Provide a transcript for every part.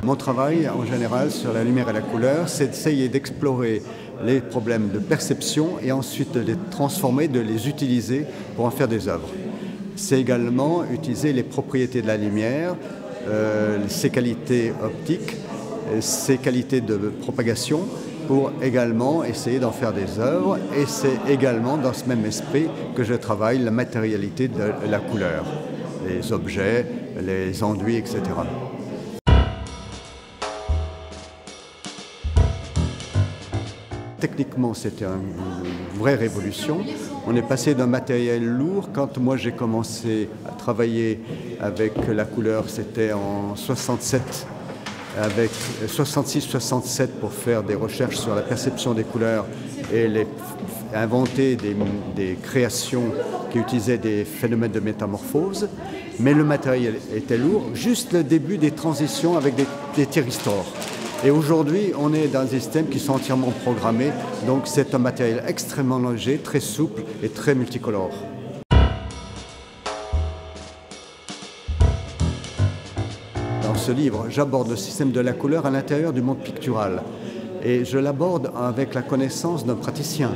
Mon travail, en général, sur la lumière et la couleur, c'est d'essayer d'explorer les problèmes de perception et ensuite de les transformer, de les utiliser pour en faire des œuvres. C'est également utiliser les propriétés de la lumière, ses qualités optiques, ses qualités de propagation, pour également essayer d'en faire des œuvres. Et c'est également dans ce même esprit que je travaille la matérialité de la couleur, les objets, les enduits, etc. Techniquement, c'était une vraie révolution. On est passé d'un matériel lourd. Quand moi j'ai commencé à travailler avec la couleur, c'était en 67, avec 66-67 pour faire des recherches sur la perception des couleurs et inventer des créations qui utilisaient des phénomènes de métamorphose. Mais le matériel était lourd, juste le début des transitions avec des thyristors. Et aujourd'hui, on est dans des systèmes qui sont entièrement programmés, donc c'est un matériel extrêmement léger, très souple et très multicolore. Dans ce livre, j'aborde le système de la couleur à l'intérieur du monde pictural. Et je l'aborde avec la connaissance d'un praticien.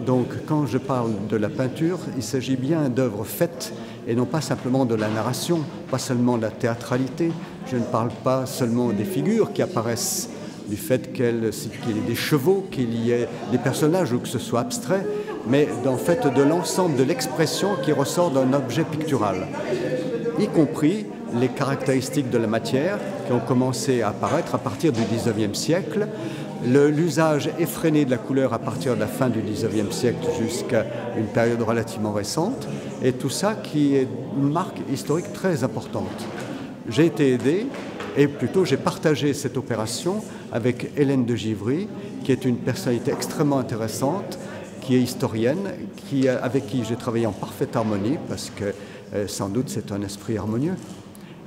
Donc quand je parle de la peinture, il s'agit bien d'œuvres faites et non pas simplement de la narration, pas seulement de la théâtralité. Je ne parle pas seulement des figures qui apparaissent, du fait qu'il y ait des chevaux, qu'il y ait des personnages ou que ce soit abstrait, mais en fait de l'ensemble de l'expression qui ressort d'un objet pictural, y compris les caractéristiques de la matière qui ont commencé à apparaître à partir du XIXe siècle, l'usage effréné de la couleur à partir de la fin du XIXe siècle jusqu'à une période relativement récente, et tout ça qui est une marque historique très importante. J'ai été aidé, et plutôt j'ai partagé cette opération avec Hélène de Givry, qui est une personnalité extrêmement intéressante, qui est historienne, avec qui j'ai travaillé en parfaite harmonie, parce que sans doute c'est un esprit harmonieux.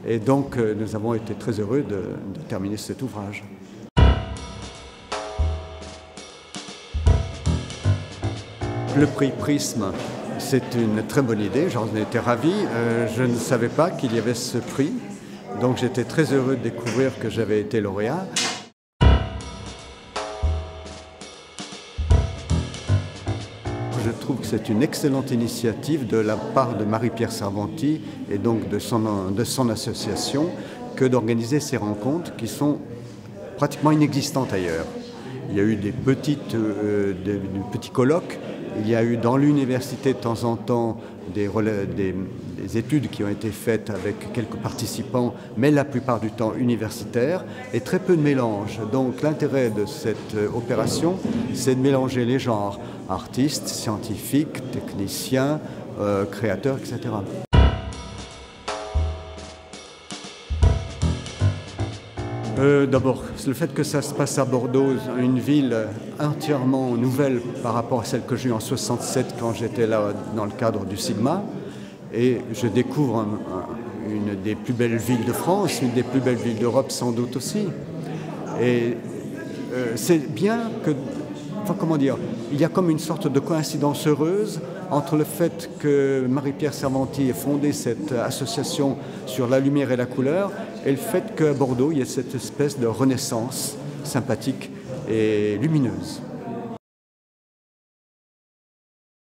Et donc nous avons été très heureux de terminer cet ouvrage. Le prix Prisme, c'est une très bonne idée, j'en étais ravi. Je ne savais pas qu'il y avait ce prix, donc j'étais très heureux de découvrir que j'avais été lauréat. Je trouve que c'est une excellente initiative de la part de Marie-Pierre Servanti et donc de son association que d'organiser ces rencontres qui sont pratiquement inexistantes ailleurs. Il y a eu des petits colloques. Il y a eu dans l'université de temps en temps des études qui ont été faites avec quelques participants, mais la plupart du temps universitaires, et très peu de mélange. Donc l'intérêt de cette opération, c'est de mélanger les genres, artistes, scientifiques, techniciens, créateurs, etc. D'abord, le fait que ça se passe à Bordeaux, une ville entièrement nouvelle par rapport à celle que j'ai eue en 67 quand j'étais là dans le cadre du Sigma. Et je découvre une des plus belles villes de France, une des plus belles villes d'Europe sans doute aussi. Et c'est bien que, enfin comment dire, il y a comme une sorte de coïncidence heureuse entre le fait que Marie-Pierre Servanti ait fondé cette association sur la lumière et la couleur et le fait qu'à Bordeaux, il y ait cette espèce de renaissance sympathique et lumineuse.